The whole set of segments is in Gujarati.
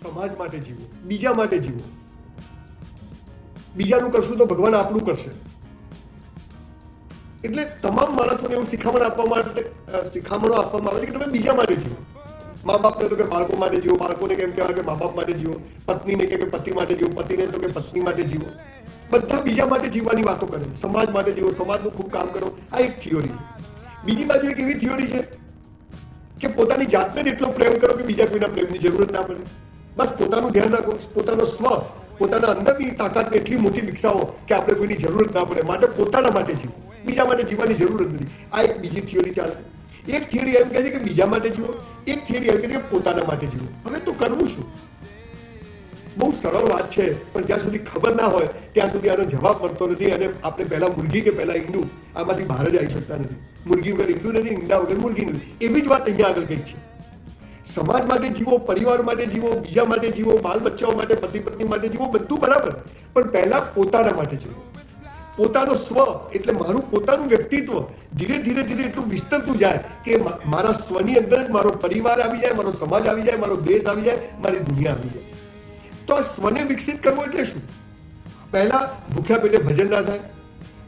સમાજ માટે જીવો, બીજા માટે જીવો. બીજાનું કરશું તો ભગવાન આપણું કરશે. એટલે તમામ માણસોને એવું શિખામણો આપવામાં આવે છે કે તમે બીજા માટે જીવો. મા બાપને તો કે બાળકો માટે જીવો, બાળકોને કેમ કહેવાય કે મા બાપ માટે જીવો, પત્નીને કે પતિ માટે જીવો, પતિને તો કે પત્ની માટે જીવો. બધા બીજા માટે જીવવાની વાતો કરે. સમાજ માટે જીવો, સમાજનું ખૂબ કામ કરો. આ એક થિયોરી. બીજી બાજુ એક એવી થિયોરી છે કે પોતાની જાતને જ એટલો પ્રેમ કરો કે બીજા કોઈના પ્રેમની જરૂર જ ના પડે. બસ પોતાનું ધ્યાન રાખો, પોતાનો સ્વ, પોતાના અંદરની તાકાત એટલી મોટી વિકસાવો કે આપણે કોઈની જરૂર જ ના પડે. માટે પોતાના માટે જીવો, બીજા માટે જીવવાની જરૂર જ નથી. આ એક બીજી થિયોરી ચાલે. એક થિયરી એમ કહે છે કે બીજા માટે જીવો, એક થિયરી એમ કહે છે કે પોતાના માટે જીવો. હવે તો કરવું શું? બહુ સરળ વાત છે, પણ જ્યાં સુધી ખબર ના હોય ત્યાં સુધી આનો જવાબ મળતો નથી. અને આપણે પહેલા મુર્ગી કે પહેલા ઈંડું, આમાંથી બહાર જ આવી શકતા નથી. મુર્ગી વગર ઈંડું નથી, ઈંડા વગર મુર્ગી નથી. એવી જ વાત અહીંયા આગળ કંઈક છે. સમાજ માટે જીવો, પરિવાર માટે જીવો, બીજા માટે જીવો, બાળ બચ્ચાઓ માટે, પતિ પત્ની માટે જીવો, બધું બરાબર, પણ પહેલા પોતાના માટે જીવો. પોતાનો સ્વ એટલે મારું પોતાનું વ્યક્તિત્વ ધીરે ધીરે ધીરે એટલું વિસ્તરતું જાય કે મારા સ્વની અંદર જ મારો પરિવાર આવી જાય, મારો સમાજ આવી જાય, મારો દેશ આવી જાય, મારી દુનિયા આવી જાય. તો આ સ્વને વિકસિત કરવો એટલે શું? પહેલા ભૂખ્યા પેટે ભજન ના થાય.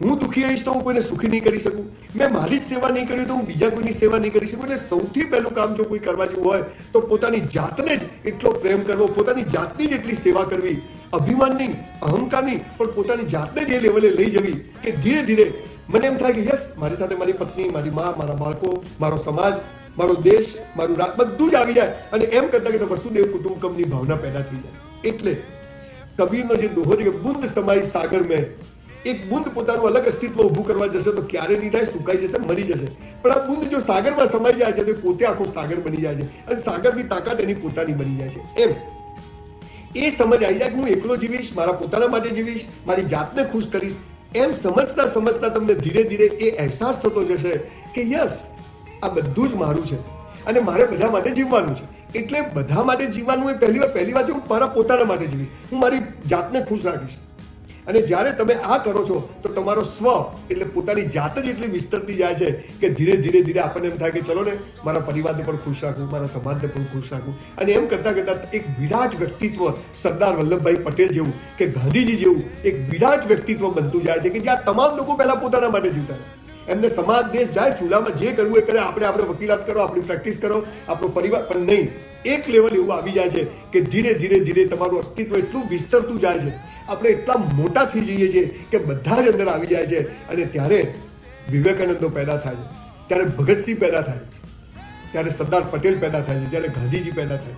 હું દુઃખી આવીશ તો હું કોઈને સુખી નહીં કરી શકું. મેં મારી જ સેવા નહીં કરી તો હું બીજા કોઈની સેવા નહીં કરી શકું. એટલે સૌથી પહેલું કામ જો કોઈ કરવા જેવું હોય તો પોતાની જાતને જ એટલો પ્રેમ કરવો, પોતાની જાતની જ એટલી સેવા કરવી. અભિમાન નહીં, અહંકાર નહીં, પણ પોતાની જાતને જ એ લેવલે લઈ જવી કે ધીરે ધીરે મને એમ થાય કે યસ, મારી સાથે મારી પત્ની, મારી મા, મારા બાળકો, મારો સમાજ, મારો દેશ, મારું રાત બધું જ આવી જાય. અને એમ કરતા કે વસુદેવ કુટુંબકમની ભાવના પેદા થઈ જાય. એટલે કબીરનો જે દોહો છે કે બુંદ સમાઈ સાગર મેં, એક બુંદ પોતાનું અલગ અસ્તિત્વ ઊભું કરવા જશે તો ક્યારે નહીં થાય, સુકાઈ જશે, મરી જશે. પણ આ બુંદ જો સાગરમાં સમાઈ જાય છે તો પોતે આખો સાગર બની જાય છે અને સાગરની તાકાત એની પોતાની બની જાય છે. એમ એ સમજ આવી જાય કે હું એકલો જીવીશ, મારા પોતાના માટે જીવીશ, મારી જાતને ખુશ કરીશ. એમ સમજતા સમજતા તમને ધીરે ધીરે એ અહેસાસ થતો જશે કે યસ, આ બધું જ મારું છે અને મારે બધા માટે જીવવાનું છે. એટલે બધા માટે જીવવાનું એ પહેલી વાત છે, હું મારા પોતાના માટે જીવીશ, હું મારી જાતને ખુશ રાખીશ. અને જ્યારે તમે આ કરો છો તો તમારો સ્વ એટલે પોતાની જાત જ એટલી વિસ્તરતી જાય છે કે ધીરે ધીરે ધીરે આપણને એમ થાય કે ચલો ને, મારા પરિવારને પણ ખુશ રાખું, મારા સમાજને પણ ખુશ રાખું. અને એમ કરતા કરતા એક વિરાટ વ્યક્તિત્વ, સરદાર વલ્લભભાઈ પટેલ જેવું કે ગાંધીજી જેવું એક વિરાટ વ્યક્તિત્વ બનતું જાય છે કે જ્યાં તમામ લોકો પહેલા પોતાના માટે જીવતા હતા. એમને સમાજ, દેશ જાય, ચૂલામાં જે કરવું એ કરે, આપણે વકીલાત કરો, આપણી પ્રેક્ટિસ કરો, આપણો પરિવાર, પણ નહીં. એક લેવલ એવું આવી જાય છે કે ધીરે ધીરે ધીરે તમારું અસ્તિત્વ એટલું વિસ્તરતું જાય છે, આપણે એટલા મોટા થઈ જઈએ છીએ કે બધા જ અંદર આવી જાય છે. અને ત્યારે વિવેકાનંદો પેદા થાય છે, ત્યારે ભગતસિંહ પેદા થાય, ત્યારે સરદાર પટેલ પેદા થાય છે, જ્યારે ગાંધીજી પેદા થાય,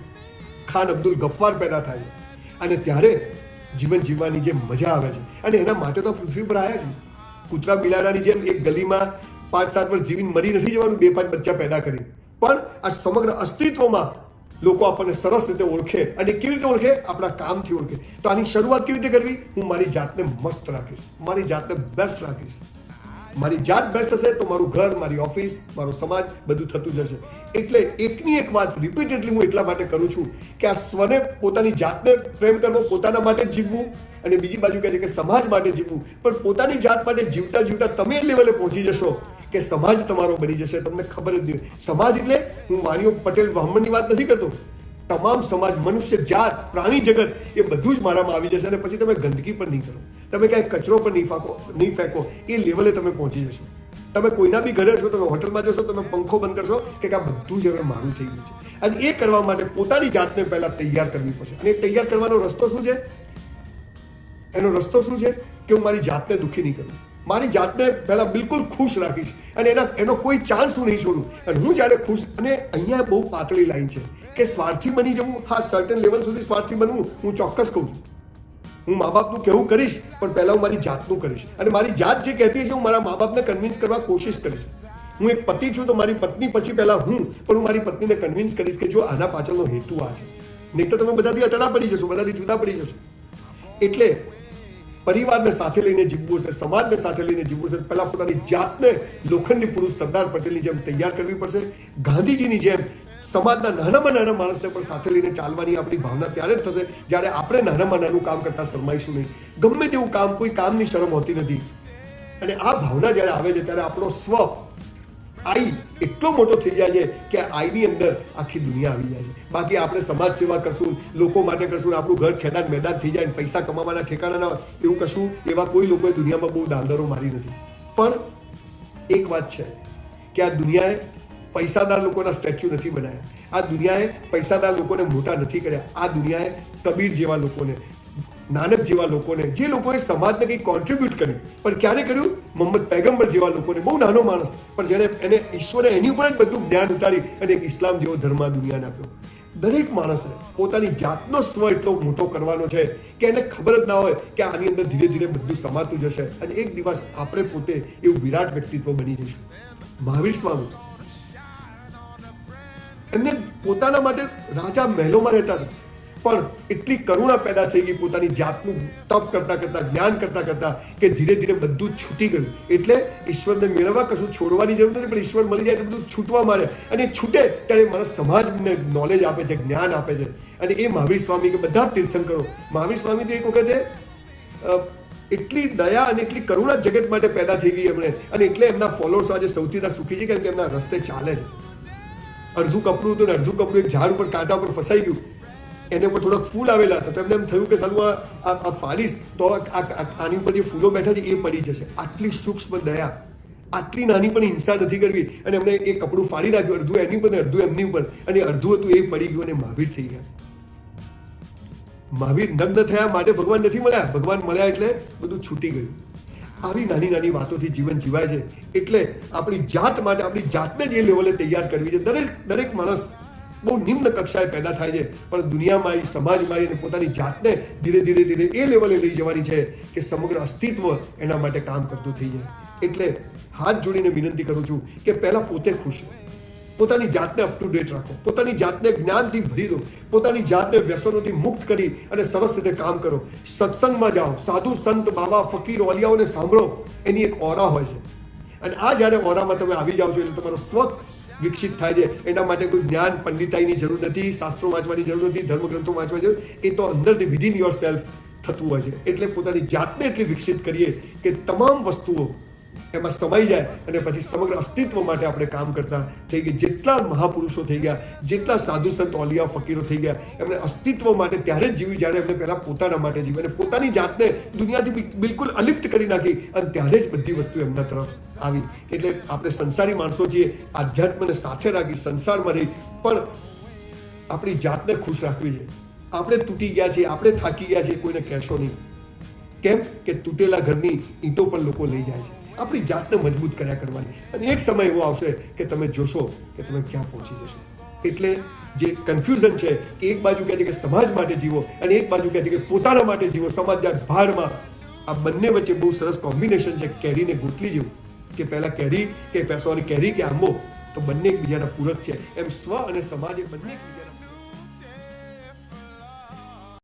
ખાન અબ્દુલ ગફ્ફાર પેદા થાય છે. અને ત્યારે જીવન જીવવાની જે મજા આવે છે. અને એના માટે તો પૃથ્વી પર આવ્યા છે. કૂતરા બિલાડાની જેમ એક ગલીમાં 5-7 વર્ષ જીવીને મરી નથી જવાનું 2-5 બચ્ચા પેદા કરી. પણ આ સમગ્ર અસ્તિત્વમાં લોકો આપણને સરસ રીતે ઓળખે. અને કેવી રીતે ઓળખે? આપણા કામથી ઓળખે. તો આની શરૂઆત કેવી રીતે કરવી? હું મારી જાતને મસ્ત રાખીશ, મારી જાતને બેસ્ટ રાખીશ. મારી જાત બેસ્ટ હશે તો મારું ઘર, મારી ઓફિસ, મારો સમાજ બધું થતું જશે. એટલે એકની એક વાત રિપીટેડલી હું એટલા માટે કરું છું કે આ સ્વને, પોતાની જાતને પ્રેમ કરવો, પોતાના માટે જીવવું. અને બીજી બાજુ કહે છે કે સમાજ માટે જીવવું. પણ પોતાની જાત માટે જીવતા જીવતા તમે એ લેવલે પહોંચી જશો કે સમાજ તમારો બની જશે. તમને ખબર જ નહીં. સમાજ એટલે હું વાણીઓ પટેલ બ્રાહ્મણની વાત નથી કરતો. તમામ સમાજ, મનુષ્ય જાત, પ્રાણી જગત એ બધું જ મારામાં આવી જશે. અને પછી તમે ગંદકી પણ નહીં કરો, તમે ક્યાંય કચરો પણ નહીં ફેંકો. એ લેવલે તમે પહોંચી જશો. તમે કોઈના બી ઘરે હશો, તમે હોટલમાં જશો, તમે પંખો બંધ કરશો કે આ બધું જ હવે મારું થઈ ગયું છે. અને એ કરવા માટે પોતાની જાતને પહેલા તૈયાર કરવી પડશે. અને તૈયાર કરવાનો રસ્તો શું છે? એનો રસ્તો શું છે કે હું મારી જાતને દુઃખી નહીં કરું, મારી જાતને પહેલા બિલકુલ ખુશ રાખીશ. અને એનો કોઈ ચાન્સ હું નહીં છોડું. અને હું જ્યારે ખુશ, અને અહીંયા બહુ પાતળી લાઈન છે કે સ્વાર્થી બની જવું. હા, સર્ટન લેવલ સુધી સ્વાર્થી બનવું હું ચોક્કસ કહું છું. હું મા બાપનું કહેવું કરીશ, પણ પહેલા હું મારી જાતનું કરીશ. અને મારી જાત જે કહેતી છે હું મારા મા બાપને કન્વિન્સ કરવા કોશિશ કરીશ. હું એક પતિ છું તો મારી પત્ની પછી પહેલા હું, પણ હું મારી પત્નીને કન્વિન્સ કરીશ કે જો આના પાછળનો હેતુ આ છે. નહીં તો તમે બધાથી અટણા પડી જશો, બધાથી જુદા પડી જશો. એટલે પરિવારને સાથે લઈને જીવવું છે, સમાજને સાથે લઈને જીવવું છે. પહેલા પોતાની જાતને લોખંડી પુરુષ સરદાર પટેલની જેમ તૈયાર કરવી પડશે. ગાંધીજીની જેમ સમાજના નાનામાં નાના માણસને પણ સાથે લઈને ચાલવાની આપણી ભાવના ત્યારે જ થશે જ્યારે આપણે નાનામાં નાનું કામ કરતા શરમાઈશું નહીં. ગમે તેવું કામ, કોઈ કામની શરમ હોતી નથી. અને આ ભાવના જ્યારે આવે છે ત્યારે આપણો સ્વ આઈ એટલો મોટો થઈ જાય છે કે આઈની અંદર આખી દુનિયા આવી જાય છે. બાકી આપણે સમાજ સેવા કરશું, લોકો માટે કરશું, આપણું ઘર ખેદાન મેદાન થઈ જાય, પૈસા કમાવાના ઠેકાણા ના હોય, એવું કશું એવા કોઈ લોકોએ દુનિયામાં બહુ દાંદરો મારી નથી. પણ એક વાત છે કે આ દુનિયાએ પૈસાદાર લોકોના સ્ટેચ્યુ નથી બનાવ્યા, આ દુનિયાએ પૈસાદાર લોકોને મોટા નથી કર્યા, આ દુનિયાએ કબીર જેવા લોકોને, નાનક જેવા લોકોને, જે લોકોએ સમાજને કંઈક કોન્ટ્રીબ્યુટ કર્યું, પણ ક્યારે કર્યું? મોહમ્મદ પૈગંબર જેવા લોકોને, બહુ નાનો માણસ પણ જેને એને ઈશ્વરે એની ઉપર જ બધું જ્ઞાન ઉતારી અને એક ઇસ્લામ જેવો ધર્મ આ દુનિયાને આપ્યો. દરેક માણસે પોતાની જાતનો સ્વ એટલો મોટો કરવાનો છે કે એને ખબર જ ના હોય કે આની અંદર ધીરે ધીરે બધું સમાતું જશે અને એક દિવસ આપણે પોતે એવું વિરાટ વ્યક્તિત્વ બની જઈશું. મહાવીર સ્વામી એમને પોતાના માટે રાજા મહેલોમાં રહેતા હતા, પણ એટલી કરુણા પેદા થઈ ગઈ પોતાની જાતનું તપ કરતા કરતા, જ્ઞાન કરતા કરતા, કે ધીરે ધીરે બધું છૂટી ગયું. એટલે ઈશ્વરને મેળવવા કશું છોડવાની જરૂર નથી, પણ ઈશ્વર મળી જાય એટલે બધું છૂટવા માંડે અને છૂટે ત્યારે માણસ સમાજને નોલેજ આપે છે, જ્ઞાન આપે છે. અને એ મહાવીર સ્વામી કે બધા તીર્થંકરો, મહાવીર સ્વામી તો એક વખતે એટલી દયા અને એટલી કરુણા જગત માટે પેદા થઈ ગઈ એમણે, અને એટલે એમના ફોલોઅર્સ આજે સૌથી વધારે સુખી છે, કેમ કે એમના રસ્તે ચાલે છે. અડધું કપડું હતું ને અડધું કપડું એક ઝાડ ઉપર કાંટા ઉપર ફસાઈ ગયું, એને ઉપર થોડાક ફૂલ આવેલા હતા, તો એમને એમ થયું કે સાલું આ ફાડીશ તો આની ઉપર જે ફૂલો બેઠા છે એ પડી જશે. આટલી સૂક્ષ્મ દયા, આટલી નાની પણ હિંસા નથી કરવી, અને એમને એ કપડું ફાડી નાખ્યું, અડધું એની ઉપર અડધું એમની ઉપર, અને અડધું હતું એ પડી ગયું અને મહાવીર થઈ ગયા. મહાવીર નગ્ન થયા માટે ભગવાન નથી મળ્યા, ભગવાન મળ્યા એટલે બધું છૂટી ગયું. આવી નાની નાની વાતોથી જીવન જીવાય છે. એટલે આપણી જાત માટે આપણી જાતને જે લેવલે તૈયાર કરવી છે. દરેક માણસ બહુ નિમ્ન કક્ષાએ પેદા થાય છે, પણ દુનિયામાં આવી, સમાજમાં આવી, પોતાની જાતને ધીરે ધીરે ધીરે એ લેવલે લઈ જવાની છે કે સમગ્ર અસ્તિત્વ એના માટે કામ કરતું થઈ જાય. એટલે હાથ જોડીને વિનંતી કરું છું કે પહેલા પોતે ખુશ રહો, પોતાની જાતને અપ ટુ ડેટ રાખો, પોતાની જાતને જ્ઞાનથી ભરી દો, પોતાની જાતને વ્યસનોથી મુક્ત કરી અને સરસ રીતે કામ કરો. સત્સંગમાં જાઓ, સાધુ સંત બાબા ફકીર ઓલિયાઓને સાંભળો, એની એક ઓરા હોય છે, અને આ જ્યારે ઓરામાં તમે આવી જાઓ છો એટલે તમારો સ્વ વિકસિત થાય છે. એના માટે કોઈ જ્ઞાન પંડિતાઈની જરૂર નથી, શાસ્ત્રો વાંચવાની જરૂર નથી, ધર્મગ્રંથો વાંચવાની જરૂર, એ તો અંદરથી વિધિન યોર સેલ્ફ થતું હોય છે. એટલે પોતાની જાતને એટલી વિકસિત કરીએ કે તમામ વસ્તુઓ એમાં સમાઈ જાય અને પછી સમગ્ર અસ્તિત્વ માટે આપણે કામ કરતા થઈ ગયા. જેટલા મહાપુરુષો થઈ ગયા, જેટલા સાધુ સંત ઓલિયા ફકીરો થઈ ગયા, એમણે અસ્તિત્વ માટે ત્યારે જ જીવી જ્યારે એમણે પહેલા પોતાના માટે જીવી અને પોતાની જાતને દુનિયાથી બિલકુલ અલિપ્ત કરી નાખી, અને ત્યારે જ બધી વસ્તુ એમના તરફ આવી. એટલે આપણે સંસારી માણસો છીએ, આધ્યાત્મને સાથે રાખી સંસારમાં રહી પણ આપણી જાતને ખુશ રાખવી છે. આપણે તૂટી ગયા છીએ, આપણે થાકી ગયા છીએ, કોઈને કહેશો નહીં. કેમ કે તૂટેલા ઘરની ઈંટો પણ લોકો લઈ જાય છે. આપણી જાતને મજબૂત કર્યા કરવાની, અને એક સમય એવો આવશે કે તમે જોશો કે તમે ક્યાં પહોંચી જશો. એટલે જે કન્ફ્યુઝન છે કે એક બાજુ કહે છે કે સમાજ માટે જીવો અને એક બાજુ કહે છે કે પોતાના માટે જીવો, સમાજ જાય ભાડમાં, આ બંને વચ્ચે બહુ સરસ કોમ્બિનેશન છે કેરીને ગોટલી જેવું, કે પહેલા કેરી કે આંબો, તો બંને એકબીજાના પૂરક છે. એમ સ્વ અને સમાજ એ બંને એકબીજા